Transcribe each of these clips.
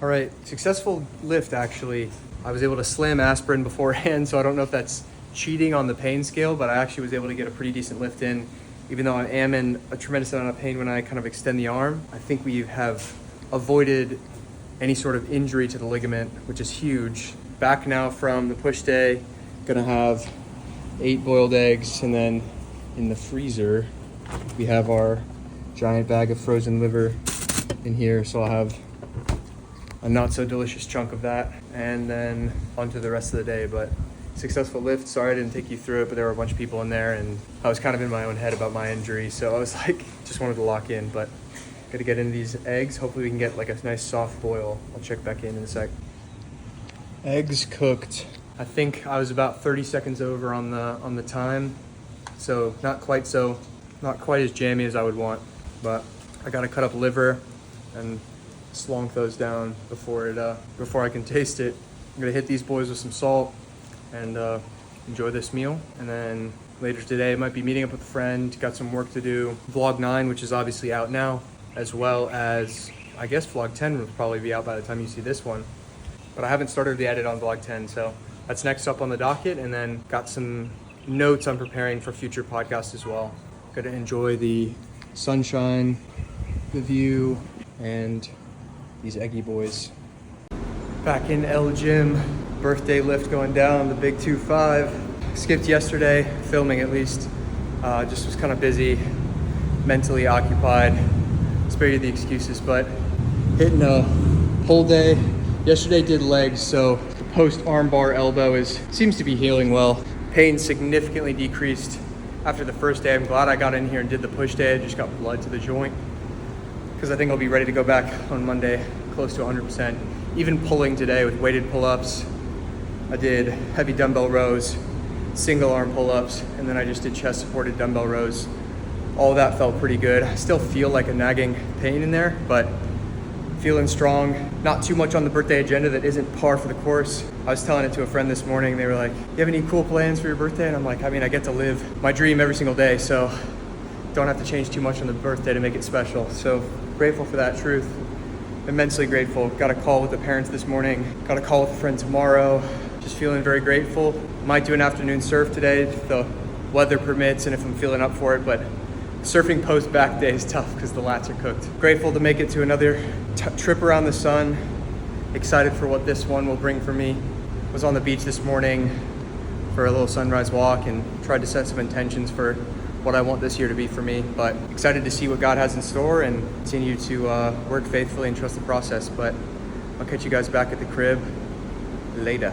All right, successful lift actually. I was able to slam aspirin beforehand, so I don't know if that's cheating on the pain scale, but I actually was able to get a pretty decent lift in, even though I am in a tremendous amount of pain when I kind of extend the arm. I think we have avoided any sort of injury to the ligament, which is huge. Back now from the push day, gonna have 8 boiled eggs, and then in the freezer, we have our giant bag of frozen liver in here, so I'll have a not so delicious chunk of that, and then on to the rest of the day. But successful lift. Sorry I didn't take you through it, but there were a bunch of people in there, and I was kind of in my own head about my injury, so I was like, just wanted to lock in, but gotta get into these eggs. Hopefully we can get like a nice soft boil. I'll check back in a sec. Eggs cooked. I think I was about 30 seconds over on the time, so not quite as jammy as I would want, but I gotta cut up liver and slonk those down before I can taste it. I'm gonna hit these boys with some salt and enjoy this meal. And then later today, I might be meeting up with a friend, got some work to do. Vlog 9, which is obviously out now, as well as, I guess Vlog 10 will probably be out by the time you see this one. But I haven't started the edit on Vlog 10, so that's next up on the docket. And then got some notes I'm preparing for future podcasts as well. Gonna enjoy the sunshine, the view, and these eggy boys. Back in El Gym, birthday lift going down, the big 2.5. Skipped yesterday, filming at least. Just was kind of busy, mentally occupied. Spare you the excuses, but hitting a pull day. Yesterday did legs, so the post armbar elbow seems to be healing well. Pain significantly decreased after the first day. I'm glad I got in here and did the push day. I just got blood to the joint, because I think I'll be ready to go back on Monday, close to 100%. Even pulling today with weighted pull-ups. I did heavy dumbbell rows, single arm pull-ups, and then I just did chest supported dumbbell rows. All that felt pretty good. I still feel like a nagging pain in there, but feeling strong. Not too much on the birthday agenda that isn't par for the course. I was telling it to a friend this morning. They were like, you have any cool plans for your birthday? And I'm like, I mean, I get to live my dream every single day, so don't have to change too much on the birthday to make it special. So grateful for that truth. Immensely grateful. Got a call with the parents this morning. Got a call with a friend tomorrow. Just feeling very grateful. Might do an afternoon surf today if the weather permits and if I'm feeling up for it, but surfing post back day is tough because the lats are cooked. Grateful to make it to another trip around the sun. Excited for what this one will bring for me. Was on the beach this morning for a little sunrise walk and tried to set some intentions for what I want this year to be for me, but excited to see what God has in store and continue to work faithfully and trust the process. But I'll catch you guys back at the crib later.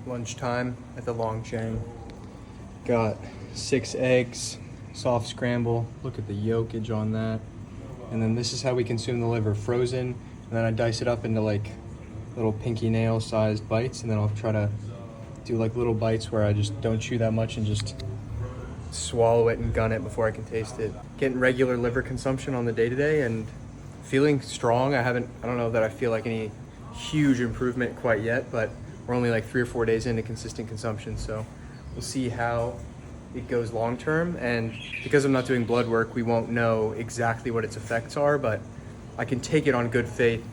Lunchtime at the Long Chang. Got 6 eggs, soft scramble. Look at the yolkage on that. And then this is how we consume the liver, frozen. And then I dice it up into like little pinky nail sized bites. And then I'll try to do like little bites where I just don't chew that much and just swallow it and gun it before I can taste it. Getting regular liver consumption on the day-to-day and feeling strong. I don't know that I feel like any huge improvement quite yet, but we're only like 3 or 4 days into consistent consumption, so we'll see how it goes long term. And because I'm not doing blood work, we won't know exactly what its effects are, but I can take it on good faith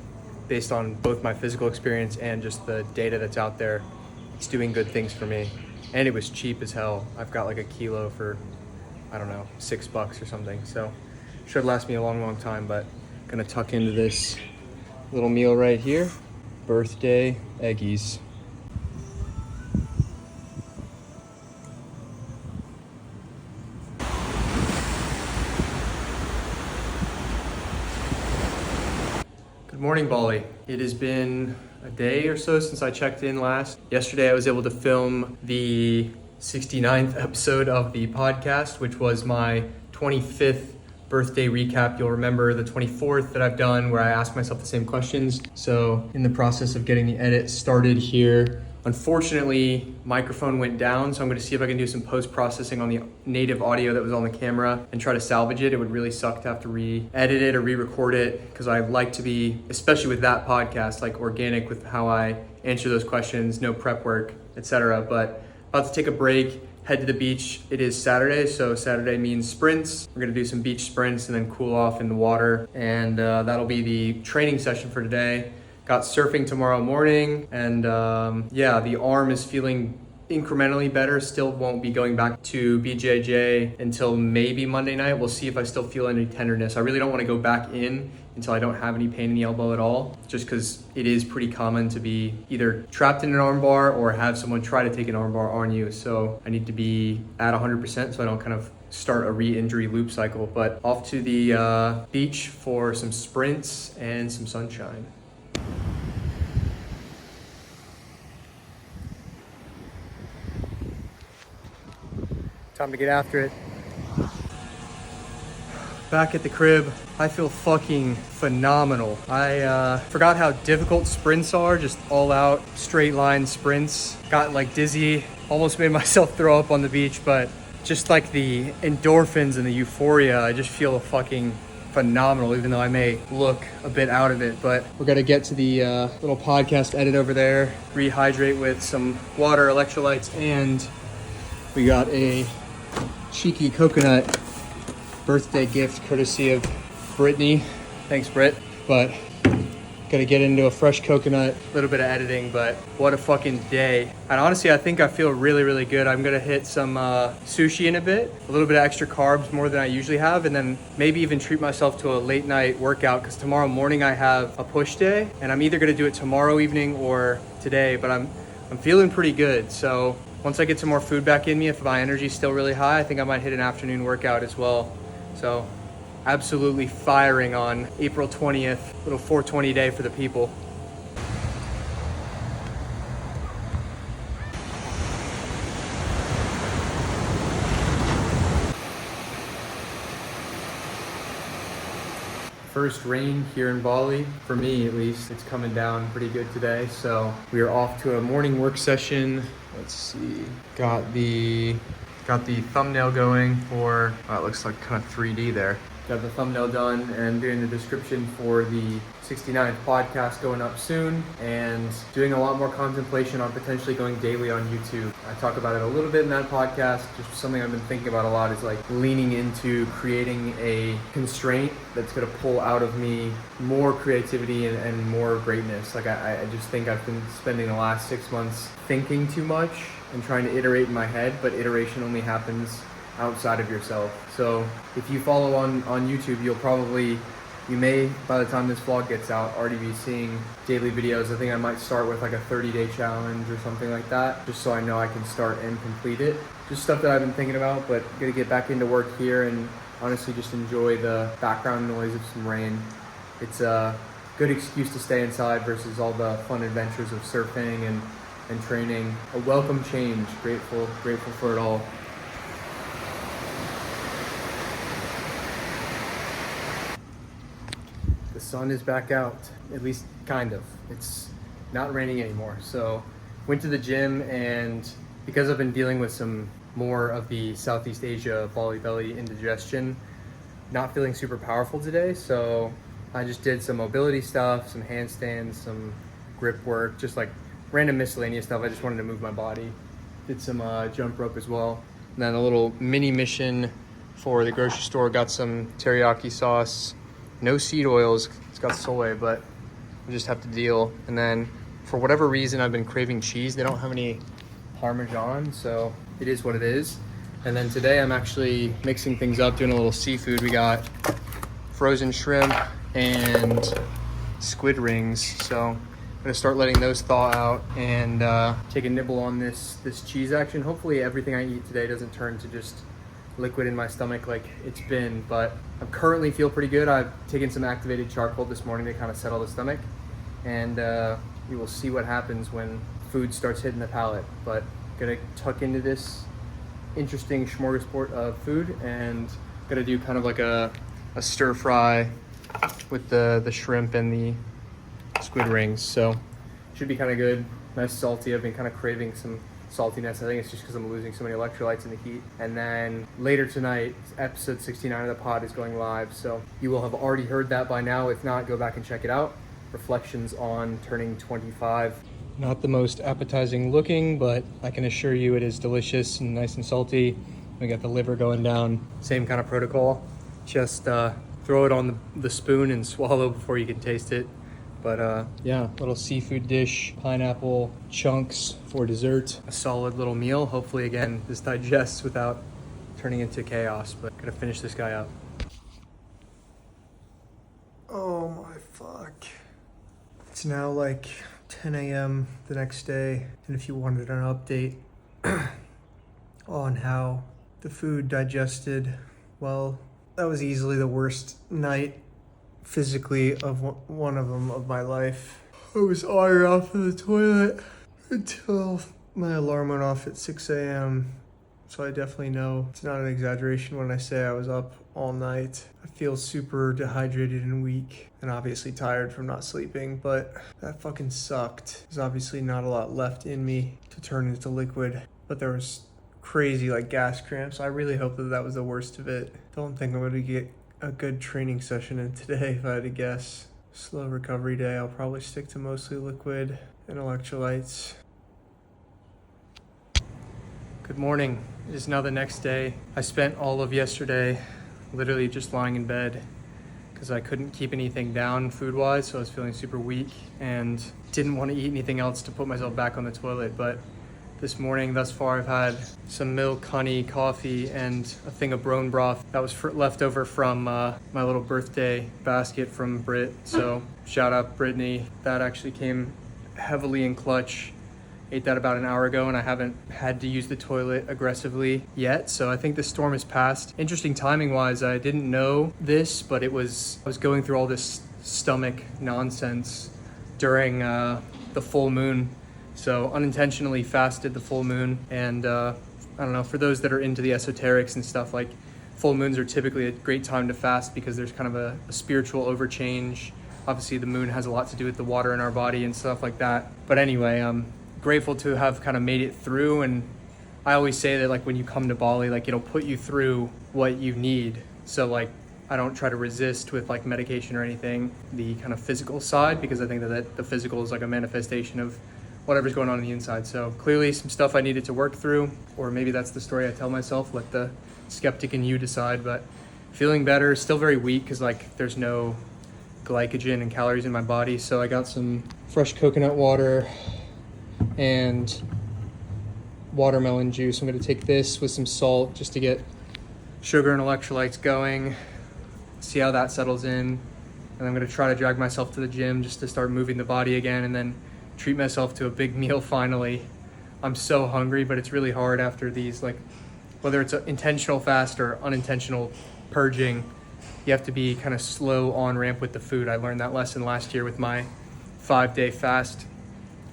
based on both my physical experience and just the data that's out there. It's doing good things for me. And it was cheap as hell. I've got like a kilo for, I don't know, $6 or something. So should last me a long, long time, but gonna tuck into this little meal right here. Birthday eggies. Good morning, Bali. It has been a day or so since I checked in last. Yesterday I was able to film the 69th episode of the podcast, which was my 25th birthday recap. You'll remember the 24th that I've done where I asked myself the same questions. So in the process of getting the edit started here, unfortunately, microphone went down, so I'm gonna see if I can do some post-processing on the native audio that was on the camera and try to salvage it. It would really suck to have to re-edit it or re-record it, because I like to be, especially with that podcast, like organic with how I answer those questions, no prep work, etc. But about to take a break, head to the beach. It is Saturday, so Saturday means sprints. We're gonna do some beach sprints and then cool off in the water. And that'll be the training session for today. Got surfing tomorrow morning. And yeah, the arm is feeling incrementally better. Still won't be going back to BJJ until maybe Monday night. We'll see if I still feel any tenderness. I really don't want to go back in until I don't have any pain in the elbow at all, just because it is pretty common to be either trapped in an arm bar or have someone try to take an arm bar on you. So I need to be at 100% so I don't kind of start a re-injury loop cycle. But off to the beach for some sprints and some sunshine. Time to get after it. Back at the crib, I feel fucking phenomenal. I forgot how difficult sprints are, just all out straight line sprints. Got like dizzy, almost made myself throw up on the beach, but just like the endorphins and the euphoria, I just feel fucking phenomenal, even though I may look a bit out of it. But we're gonna get to the little podcast edit over there, rehydrate with some water, electrolytes, and we got a cheeky coconut birthday gift courtesy of Brittany. Thanks, Britt. But gotta get into a fresh coconut, a little bit of editing, but what a fucking day. And honestly, I think I feel really, really good. I'm gonna hit some sushi in a bit, a little bit of extra carbs, more than I usually have, and then maybe even treat myself to a late night workout, because tomorrow morning I have a push day, and I'm either gonna do it tomorrow evening or today, but I'm feeling pretty good. So once I get some more food back in me, if my energy's still really high, I think I might hit an afternoon workout as well. So absolutely firing on April 20th, little 420 day for the people. First rain here in Bali, for me at least. It's coming down pretty good today, so we are off to a morning work session. Let's see, got the thumbnail going for, it looks like kind of 3D there. Got the thumbnail done and doing the description for the 69th podcast going up soon, and doing a lot more contemplation on potentially going daily on YouTube. I talk about it a little bit in that podcast. Just something I've been thinking about a lot is like leaning into creating a constraint that's gonna pull out of me more creativity and more greatness. Like I just think I've been spending the last 6 months thinking too much and trying to iterate in my head, but iteration only happens outside of yourself. So if you follow on YouTube, you may, by the time this vlog gets out, already be seeing daily videos. I think I might start with like a 30-day challenge or something like that, just so I know I can start and complete it. Just stuff that I've been thinking about, but gonna get back into work here and honestly just enjoy the background noise of some rain. It's a good excuse to stay inside versus all the fun adventures of surfing and training. A welcome change. Grateful for it all. The sun is back out, at least kind of. It's not raining anymore. So went to the gym, and because I've been dealing with some more of the Southeast Asia Bali Belly indigestion, not feeling super powerful today. So I just did some mobility stuff, some handstands, some grip work, just like random miscellaneous stuff. I just wanted to move my body. Did some jump rope as well. And then a little mini mission for the grocery store. Got some teriyaki sauce. No seed oils, it's got soy, but I just have to deal. And then for whatever reason, I've been craving cheese. They don't have any Parmesan, so it is what it is. And then today I'm actually mixing things up, doing a little seafood. We got frozen shrimp and squid rings. So I'm gonna start letting those thaw out and take a nibble on this cheese action. Hopefully everything I eat today doesn't turn to just liquid in my stomach like it's been, but I currently feel pretty good. I've taken some activated charcoal this morning to kind of settle the stomach, and we will see what happens when food starts hitting the palate. But gonna tuck into this interesting smorgasbord of food, and gonna do kind of like a stir fry with the shrimp and the squid rings. So should be kind of good, nice salty. I've been kind of craving some saltiness. I think it's just because I'm losing so many electrolytes in the heat. And then later tonight, episode 69 of the pod is going live, so you will have already heard that by now. If not, go back and check it out. Reflections on turning 25. Not the most appetizing looking, but I can assure you it is delicious and nice and salty. We got the liver going down, same kind of protocol. Just throw it on the spoon and swallow before you can taste it. But yeah, little seafood dish, pineapple chunks for dessert. A solid little meal. Hopefully again, this digests without turning into chaos, but gotta finish this guy up. Oh my fuck. It's now like 10 a.m. the next day, and if you wanted an update on how the food digested, well, that was easily the worst night physically of one of them of my life. I was on and off of the toilet until my alarm went off at 6 a.m. So I definitely know it's not an exaggeration when I say I was up all night. I feel super dehydrated and weak and obviously tired from not sleeping, but that fucking sucked. There's obviously not a lot left in me to turn into liquid, but there was crazy like gas cramps. I really hope that was the worst of it. Don't think I'm going to get a good training session in today if I had to guess. Slow recovery day. I'll probably stick to mostly liquid and electrolytes. Good morning. It is now the next day. I spent all of yesterday literally just lying in bed because I couldn't keep anything down food-wise, so I was feeling super weak and didn't want to eat anything else to put myself back on the toilet. But this morning, thus far, I've had some milk, honey, coffee, and a thing of bone broth that was left over from my little birthday basket from Brit. So shout out Brittany. That actually came heavily in clutch. Ate that about an hour ago, and I haven't had to use the toilet aggressively yet. So I think the storm has passed. Interesting timing wise, I didn't know this, but I was going through all this stomach nonsense during the full moon. So unintentionally fasted the full moon. And I don't know, for those that are into the esoterics and stuff, like full moons are typically a great time to fast because there's kind of a spiritual overchange. Obviously the moon has a lot to do with the water in our body and stuff like that. But anyway, grateful to have kind of made it through. And I always say that like when you come to Bali, like it'll put you through what you need. So like I don't try to resist with like medication or anything, the kind of physical side, because I think that the physical is like a manifestation of whatever's going on the inside. So clearly some stuff I needed to work through, or maybe that's the story I tell myself, let the skeptic in you decide. But feeling better, still very weak because like there's no glycogen and calories in my body. So I got some fresh coconut water and watermelon juice. I'm going to take this with some salt just to get sugar and electrolytes going, see how that settles in. And I'm going to try to drag myself to the gym just to start moving the body again, and then treat myself to a big meal finally. I'm so hungry, but it's really hard after these, like whether it's an intentional fast or unintentional purging, you have to be kind of slow on ramp with the food. I learned that lesson last year with my 5-day fast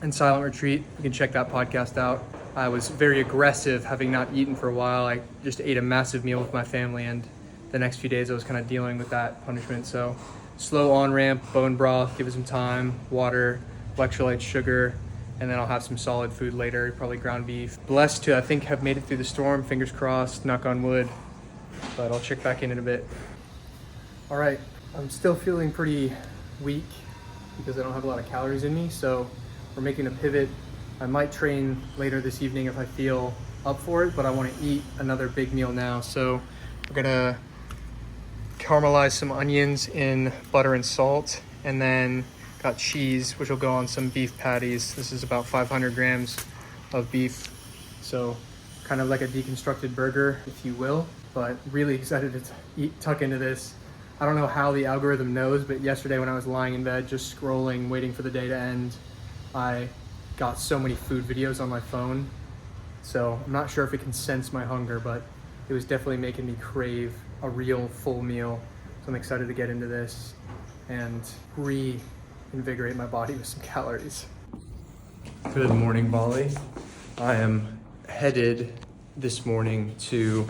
and silent retreat. You can check that podcast out. I was very aggressive, having not eaten for a while. I just ate a massive meal with my family, and the next few days I was kind of dealing with that punishment. So slow on ramp, bone broth, give it some time, water, electrolytes, sugar, and then I'll have some solid food later, probably ground beef. Blessed to, I think, have made it through the storm, fingers crossed, knock on wood, but I'll check back in a bit. All right, I'm still feeling pretty weak because I don't have a lot of calories in me, so we're making a pivot. I might train later this evening if I feel up for it, but I want to eat another big meal now. So we're gonna caramelize some onions in butter and salt, and then got cheese, which will go on some beef patties. This is about 500 grams of beef. So kind of like a deconstructed burger, if you will, but really excited to tuck into this. I don't know how the algorithm knows, but yesterday when I was lying in bed, just scrolling, waiting for the day to end, I got so many food videos on my phone. So I'm not sure if it can sense my hunger, but it was definitely making me crave a real full meal. So I'm excited to get into this and reinvigorate my body with some calories. Good morning, Bali. I am headed this morning to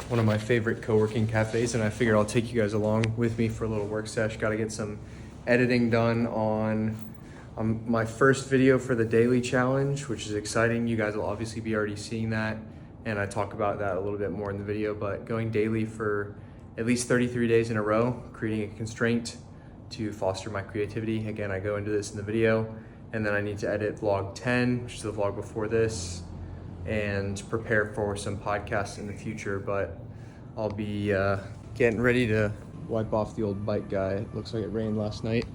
one of my favorite co-working cafes, and I figured I'll take you guys along with me for a little work sesh. Got to get some editing done on my first video for the daily challenge, which is exciting. You guys will obviously be already seeing that, and I talk about that a little bit more in the video, but going daily for at least 33 days in a row, creating a constraint to foster my creativity. Again, I go into this in the video, And then I need to edit vlog 10, which is the vlog before this, and prepare for some podcasts in the future. But I'll be getting ready to wipe off the old bike guy. It looks like it rained last night.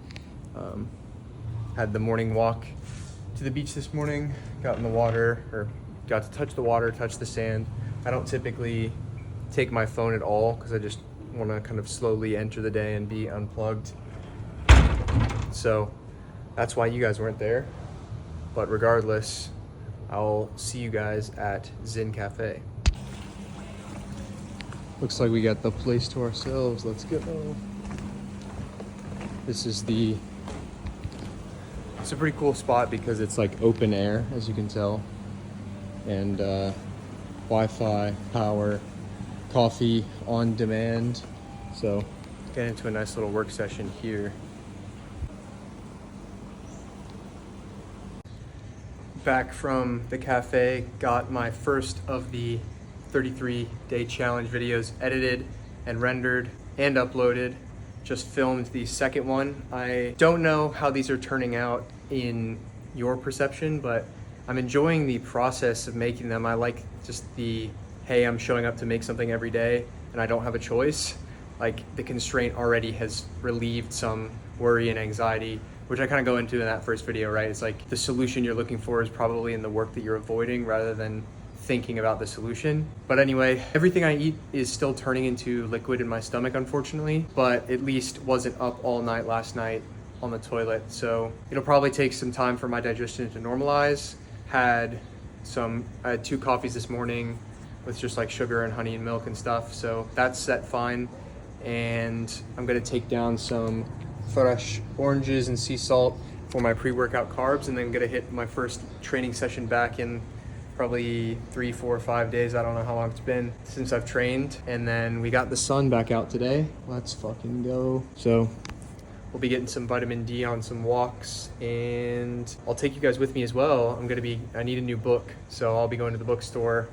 Had the morning walk to the beach this morning, got in the water, or got to touch the water, touch the sand. I don't typically take my phone at all because I just want to kind of slowly enter the day and be unplugged. So that's why you guys weren't there. But regardless, I'll see you guys at Zen Cafe. Looks like we got the place to ourselves. Let's go. This is it's a pretty cool spot because it's like open air, as you can tell. And Wi-Fi, power, coffee on demand. So get into a nice little work session here. Back from the cafe, got my first of the 33-day challenge videos edited and rendered and uploaded. Just filmed the second one. I don't know how these are turning out in your perception, but I'm enjoying the process of making them. I like just the, hey, I'm showing up to make something every day and I don't have a choice. Like, the constraint already has relieved some worry and anxiety, which I kind of go into in that first video, right? It's like the solution you're looking for is probably in the work that you're avoiding rather than thinking about the solution. But anyway, everything I eat is still turning into liquid in my stomach, unfortunately, but at least wasn't up all night last night on the toilet. So it'll probably take some time for my digestion to normalize. I had 2 coffees this morning with just like sugar and honey and milk and stuff. So that's set fine. And I'm gonna take down some fresh oranges and sea salt for my pre-workout carbs, and then gonna hit my first training session back in probably 3, 4, 5 days. I don't know how long it's been since I've trained. And then we got the sun back out today. Let's fucking go. So we'll be getting some vitamin D on some walks, and I'll take you guys with me as well. I need a new book, so I'll be going to the bookstore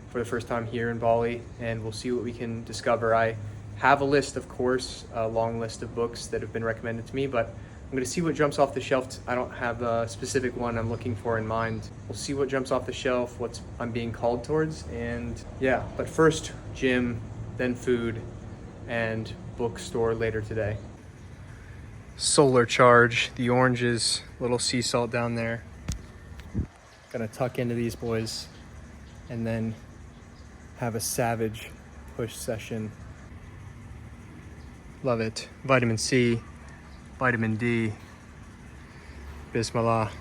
for the first time here in Bali, and we'll see what we can discover. I have a list, of course, a long list of books that have been recommended to me, but I'm gonna see what jumps off the shelf. I don't have a specific one I'm looking for in mind. We'll see what jumps off the shelf, what I'm being called towards, and yeah, but first gym, then food, and bookstore later today. Solar charge, the oranges, little sea salt down there. Gonna tuck into these boys and then have a savage push session. Love it. Vitamin C, vitamin D, Bismillah.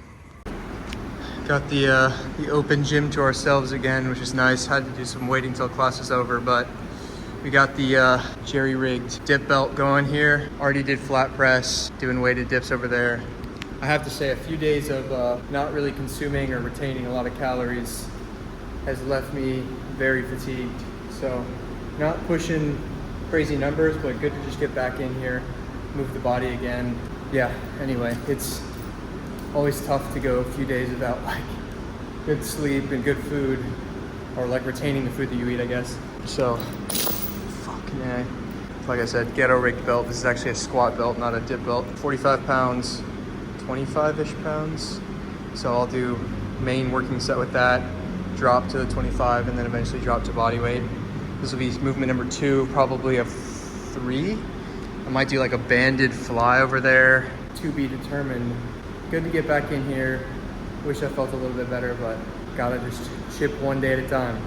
Got the open gym to ourselves again, which is nice. Had to do some waiting till class is over, but we got the jerry-rigged dip belt going here. Already did flat press, doing weighted dips over there. I have to say, a few days of not really consuming or retaining a lot of calories has left me very fatigued. So not pushing crazy numbers, but good to just get back in here, move the body again. Yeah, anyway, it's always tough to go a few days without like good sleep and good food, or like retaining the food that you eat, I guess. So, fucking A. Like I said, ghetto rigged belt. This is actually a squat belt, not a dip belt. 45 pounds, 25-ish pounds. So I'll do main working set with that, drop to the 25, and then eventually drop to body weight. This will be movement number 2, probably of 3. I might do like a banded fly over there. To be determined. Good to get back in here. Wish I felt a little bit better, but gotta just chip one day at a time.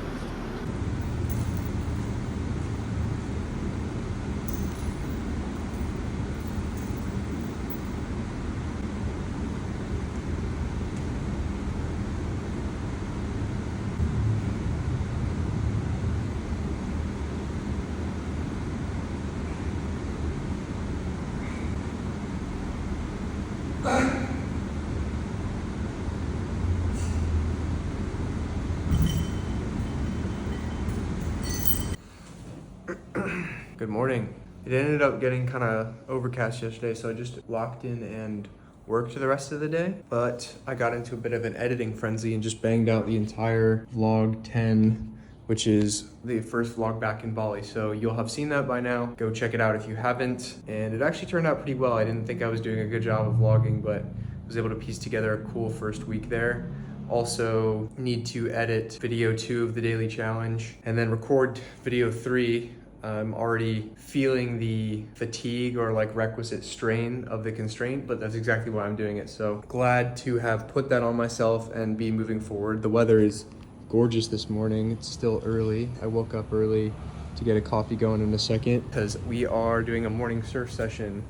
Good morning. It ended up getting kind of overcast yesterday, so I just locked in and worked the rest of the day. But I got into a bit of an editing frenzy and just banged out the entire vlog 10, which is the first vlog back in Bali. So you'll have seen that by now. Go check it out if you haven't. And it actually turned out pretty well. I didn't think I was doing a good job of vlogging, but it was able to piece together a cool first week there. Also need to edit video 2 of the daily challenge and then record video 3. I'm already feeling the fatigue or like requisite strain of the constraint, but that's exactly why I'm doing it. So glad to have put that on myself and be moving forward. The weather is gorgeous this morning. It's still early. I woke up early to get a coffee going in a second because we are doing a morning surf session.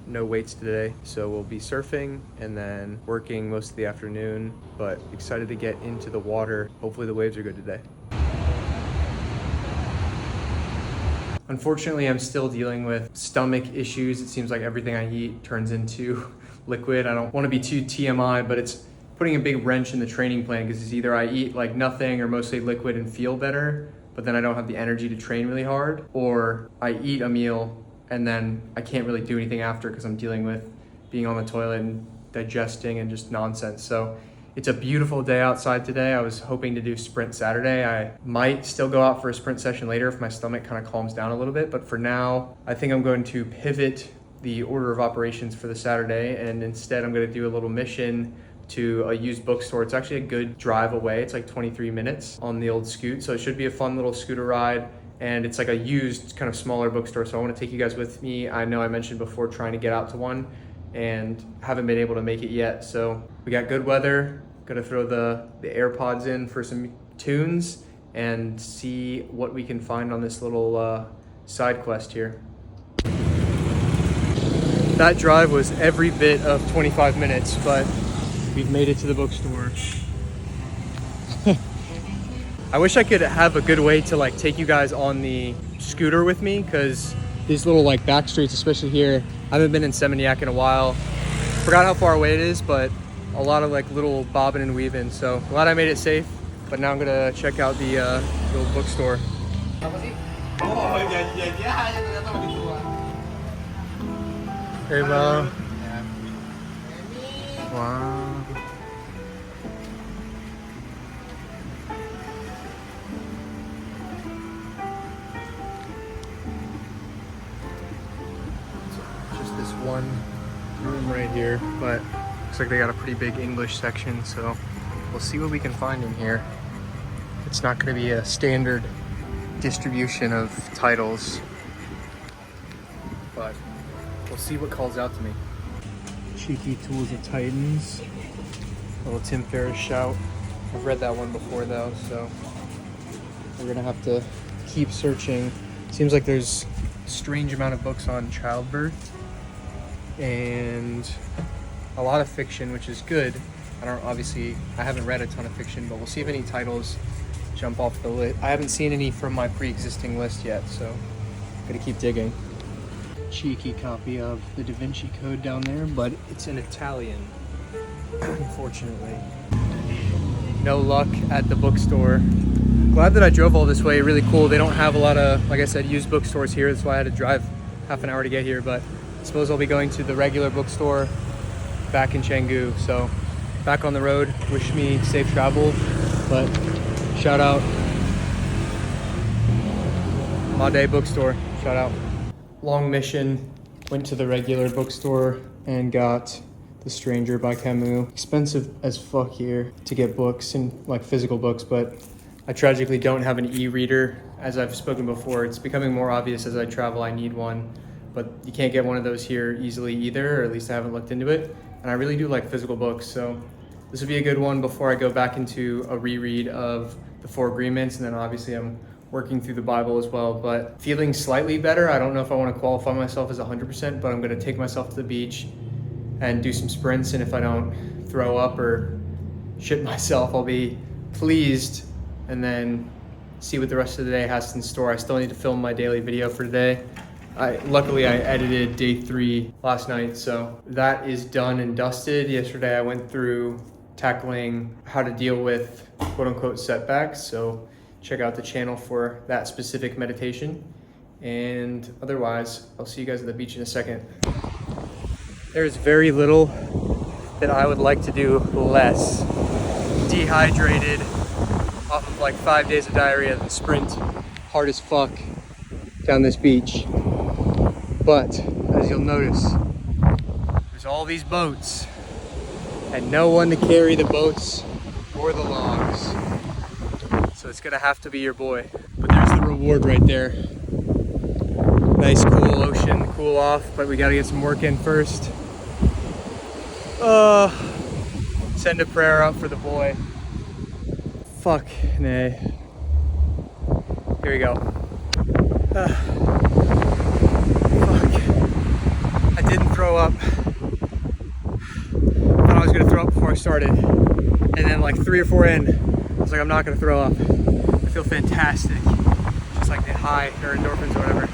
No weights today, so we'll be surfing and then working most of the afternoon, but excited to get into the water. Hopefully the waves are good today. Unfortunately, I'm still dealing with stomach issues. It seems like everything I eat turns into liquid. I don't want to be too TMI, but it's putting a big wrench in the training plan because it's either I eat like nothing or mostly liquid and feel better, but then I don't have the energy to train really hard, or I eat a meal and then I can't really do anything after because I'm dealing with being on the toilet and digesting and just nonsense. So it's a beautiful day outside today. I was hoping to do sprint Saturday. I might still go out for a sprint session later if my stomach kind of calms down a little bit, but for now, I think I'm going to pivot the order of operations for the Saturday, and instead I'm going to do a little mission to a used bookstore. It's actually a good drive away. It's like 23 minutes on the old scoot. So it should be a fun little scooter ride. And it's like a used kind of smaller bookstore. So I want to take you guys with me. I know I mentioned before trying to get out to one and haven't been able to make it yet. So we got good weather. Gonna throw the AirPods in for some tunes and see what we can find on this little side quest here. That drive was every bit of 25 minutes, but we've made it to the bookstore. I wish I could have a good way to like take you guys on the scooter with me, because these little like back streets, especially here, I haven't been in Seminyak in a while. Forgot how far away it is, but a lot of like little bobbing and weaving. So glad I made it safe, but now I'm gonna check out the old bookstore. Hey, Mom. Wow. Just this one room right here, but looks like they got a pretty big English section, so we'll see what we can find in here. It's not going to be a standard distribution of titles, but we'll see what calls out to me. Cheeky Tools of Titans, little Tim Ferriss shout. I've read that one before though, so we're gonna have to keep searching. Seems like there's a strange amount of books on childbirth and a lot of fiction, which is good. I haven't read a ton of fiction, but we'll see if any titles jump off the list. I haven't seen any from my pre-existing list yet, so gotta keep digging. Cheeky copy of the Da Vinci Code down there, but it's in Italian, unfortunately. No luck at the bookstore. Glad that I drove all this way, really cool. They don't have a lot of, like I said, used bookstores here. That's why I had to drive half an hour to get here, but I suppose I'll be going to the regular bookstore back in Canggu. So back on the road, wish me safe travel, but shout out Made Bookstore, shout out. Long mission, went to the regular bookstore and got The Stranger by Camus. Expensive as fuck here to get books and like physical books, but I tragically don't have an e-reader. As I've spoken before, it's becoming more obvious as I travel I need one, but you can't get one of those here easily either, or at least I haven't looked into it. And I really do like physical books, so this would be a good one before I go back into a reread of the Four Agreements, and then obviously I'm working through the Bible as well, but feeling slightly better. I don't know if I want to qualify myself as 100%, but I'm going to take myself to the beach and do some sprints, and if I don't throw up or shit myself, I'll be pleased, and then see what the rest of the day has in store. I still need to film my daily video for today. Luckily I edited day 3 last night, so that is done and dusted. Yesterday I went through tackling how to deal with quote-unquote setbacks, so check out the channel for that specific meditation. And otherwise, I'll see you guys at the beach in a second. There's very little that I would like to do less. Dehydrated, off of like 5 days of diarrhea, the sprint, hard as fuck down this beach. But as you'll notice, there's all these boats and no one to carry the boats or the logs. So it's gonna have to be your boy. But there's the reward right there. Nice cool ocean, cool off, but we gotta get some work in first. Send a prayer up for the boy. Fuck, nay. Here we go. Fuck. I didn't throw up. Thought I was gonna throw up before I started. And then like 3 or 4 in, I was like, I'm not gonna throw up. I feel fantastic. Just like the high or endorphins or whatever.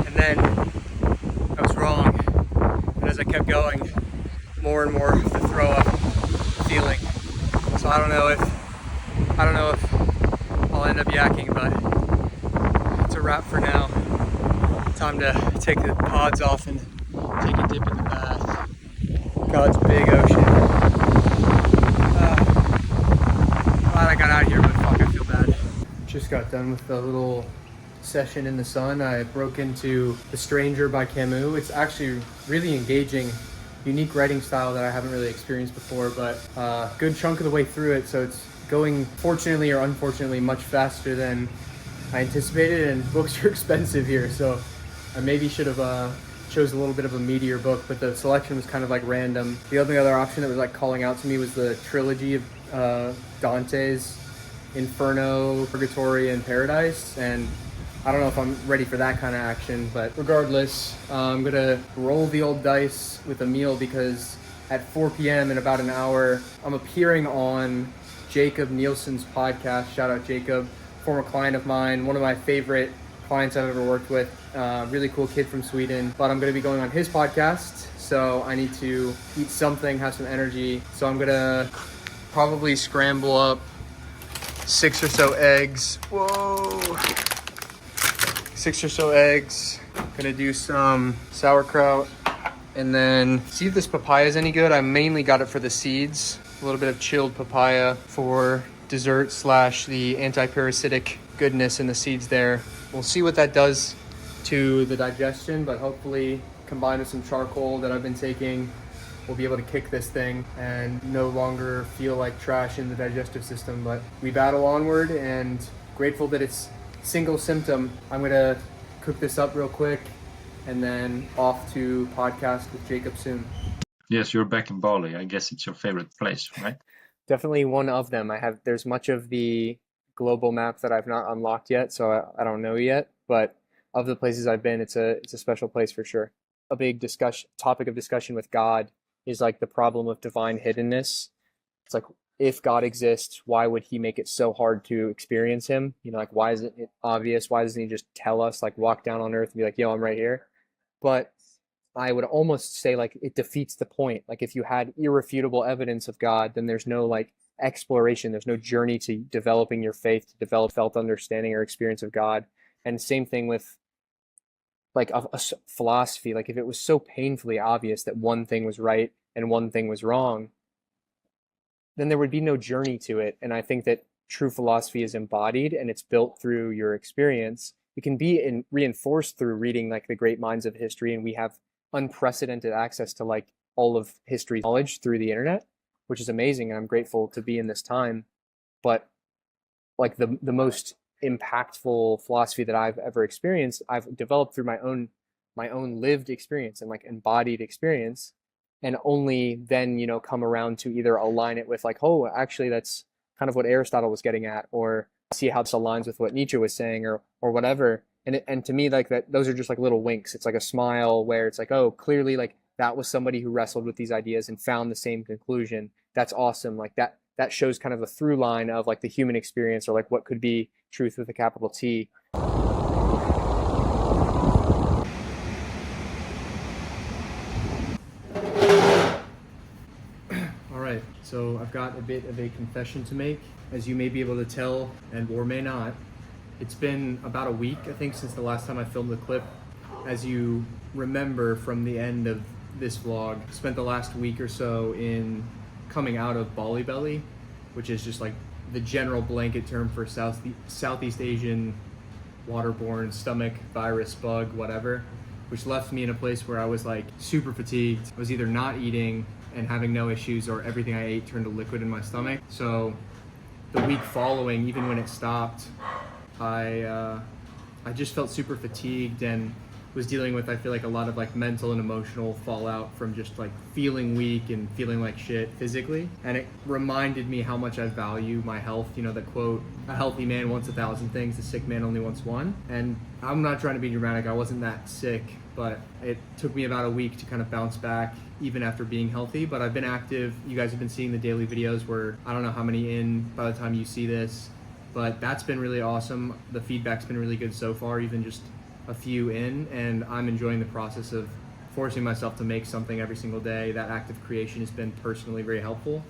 And then I was wrong. And as I kept going, more and more of the throw up feeling. So I don't know if I'll end up yakking, but it's a wrap for now. Time to take the pods off and take a dip in the bath. God's big ocean. Glad I got out here, but fuck, I feel bad. Just got done with the little session in the sun. I broke into The Stranger by Camus. It's actually really engaging, unique writing style that I haven't really experienced before, but a good chunk of the way through it, so it's going, fortunately or unfortunately, much faster than I anticipated, and books are expensive here, so I maybe should have chose a little bit of a meatier book, but the selection was kind of like random. The only other option that was like calling out to me was the trilogy of Dante's Inferno, Purgatory, and Paradise, and I don't know if I'm ready for that kind of action, but regardless, I'm gonna roll the old dice with a meal because at 4 p.m. in about an hour, I'm appearing on Jacob Nielsen's podcast. Shout out Jacob, former client of mine, one of my favorite clients I've ever worked with, really cool kid from Sweden, but I'm gonna be going on his podcast, so I need to eat something, have some energy, so I'm gonna probably scramble up 6 or so eggs. Whoa. 6 or so eggs. Gonna do some sauerkraut and then see if this papaya is any good. I mainly got it for the seeds. A little bit of chilled papaya for dessert / the anti-parasitic goodness in the seeds there. We'll see what that does to the digestion, but hopefully combined with some charcoal that I've been taking, we'll be able to kick this thing and no longer feel like trash in the digestive system. But we battle onward, and grateful that it's single symptom. I'm gonna cook this up real quick and then off to podcast with Jacob soon. Yes, you're back in Bali. I guess it's your favorite place, right? Definitely one of them. There's much of the global map that I've not unlocked yet, so I don't know yet, but of the places I've been, it's a special place for sure. A big topic of discussion with God is like the problem of divine hiddenness. It's like, if God exists, why would he make it so hard to experience him? You know, like, why isn't it obvious? Why doesn't he just tell us, like, walk down on earth and be like, yo, I'm right here? But I would almost say, like, it defeats the point. Like, if you had irrefutable evidence of God, then there's no, like, exploration. There's no journey to developing your faith, to develop felt understanding or experience of God. And same thing with, like, a philosophy. Like, if it was so painfully obvious that one thing was right and one thing was wrong, then there would be no journey to it. And I think that true philosophy is embodied and it's built through your experience. It can be reinforced through reading like the great minds of history, and we have unprecedented access to like all of history's knowledge through the internet, which is amazing, and I'm grateful to be in this time. But like the most impactful philosophy that I've ever experienced, I've developed through my own lived experience and like embodied experience, and only then, you know, come around to either align it with like, oh, actually that's kind of what Aristotle was getting at, or see how this aligns with what Nietzsche was saying, or whatever. And to me, like, that, those are just like little winks. It's like a smile where it's like, oh, clearly like that was somebody who wrestled with these ideas and found the same conclusion. That's awesome. Like that shows kind of a through line of like the human experience, or like what could be truth with a capital T. All right, so I've got a bit of a confession to make, as you may be able to tell, and or may not. It's been about a week, I think, since the last time I filmed the clip. As you remember from the end of this vlog, spent the last week or so in coming out of Bali Belly, which is just like the general blanket term for Southeast Asian waterborne stomach virus, bug, whatever, which left me in a place where I was like super fatigued. I was either not eating and having no issues, or everything I ate turned to liquid in my stomach. So the week following, even when it stopped, I just felt super fatigued and was dealing with, I feel like, a lot of like mental and emotional fallout from just like feeling weak and feeling like shit physically. And it reminded me how much I value my health. You know, the quote, a healthy man wants 1,000 things, a sick man only wants one. And I'm not trying to be dramatic, I wasn't that sick, but it took me about a week to kind of bounce back even after being healthy. But I've been active. You guys have been seeing the daily videos where I don't know how many in by the time you see this, but that's been really awesome. The feedback's been really good so far, even just a few in, and I'm enjoying the process of forcing myself to make something every single day. That active creation has been personally very helpful.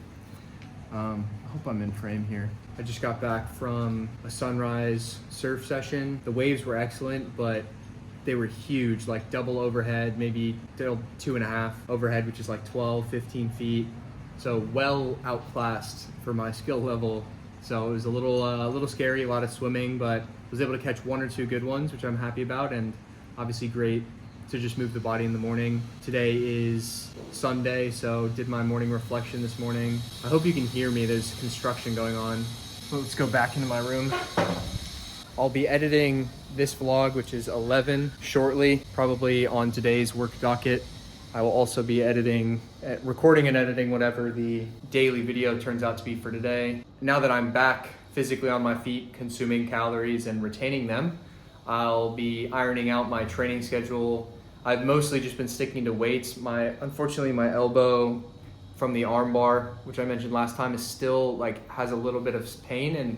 I hope I'm in frame here. I just got back from a sunrise surf session. The waves were excellent, but they were huge, like double overhead, maybe 2.5 overhead, which is like 12, 15 feet. So well outclassed for my skill level. So it was a little scary, a lot of swimming, but was able to catch 1 or 2 good ones, which I'm happy about, and obviously great to just move the body in the morning. Today is Sunday, so did my morning reflection this morning. I hope you can hear me, there's construction going on. Let's go back into my room. I'll be editing this vlog, which is 11, shortly, probably on today's work docket. I will also be recording and editing whatever the daily video turns out to be for today. Now that I'm back physically on my feet, consuming calories and retaining them, I'll be ironing out my training schedule. I've mostly just been sticking to weights. Unfortunately, my elbow from the arm bar, which I mentioned last time, is still has a little bit of pain. And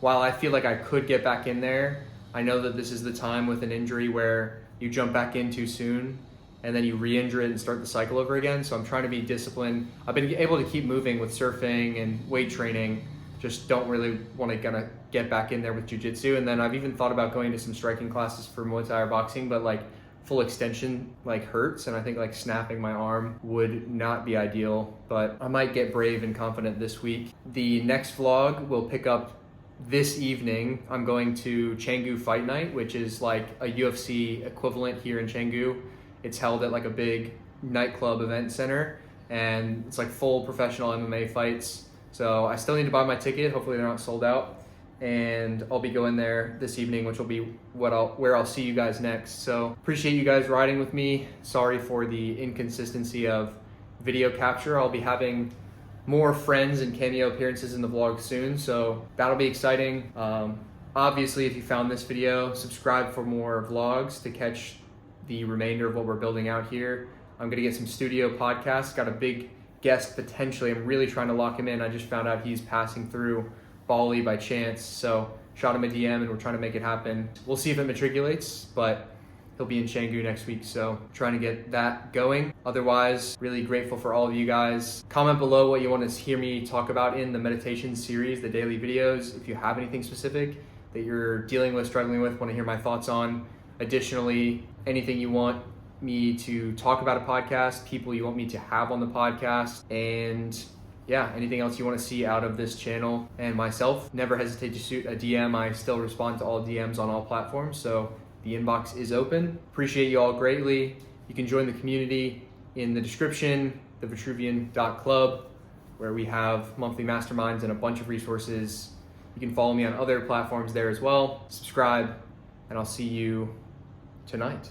while I feel like I could get back in there, I know that this is the time with an injury where you jump back in too soon and then you re-injure it and start the cycle over again. So I'm trying to be disciplined. I've been able to keep moving with surfing and weight training, just don't really want to get back in there with jiu-jitsu. And then I've even thought about going to some striking classes for Muay Thai or boxing, but full extension hurts, and I think snapping my arm would not be ideal, but I might get brave and confident this week. The next vlog will pick up this evening. I'm going to Canggu Fight Night, which is like a UFC equivalent here in Canggu. It's held at a big nightclub event center, and it's full professional MMA fights. So I still need to buy my ticket. Hopefully they're not sold out. And I'll be going there this evening, which will be where I'll see you guys next. So appreciate you guys riding with me. Sorry for the inconsistency of video capture. I'll be having more friends and cameo appearances in the vlog soon, so that'll be exciting. Obviously, if you found this video, subscribe for more vlogs to catch the remainder of what we're building out here. I'm gonna get some studio podcasts. Got a big guest potentially. I'm really trying to lock him in. I just found out he's passing through Bali by chance, so shot him a DM and we're trying to make it happen. We'll see if it matriculates, but he'll be in Canggu next week, so trying to get that going. Otherwise, really grateful for all of you guys. Comment below what you want to hear me talk about in the meditation series, the daily videos. If you have anything specific that you're dealing with, struggling with, want to hear my thoughts on. Additionally, anything you want me to talk about a podcast, people you want me to have on the podcast, and yeah, anything else you want to see out of this channel and myself, never hesitate to shoot a DM. I still respond to all DMs on all platforms, so the inbox is open. Appreciate you all greatly. You can join the community in the description, thevitruvian.club, where we have monthly masterminds and a bunch of resources. You can follow me on other platforms there as well. Subscribe, and I'll see you tonight.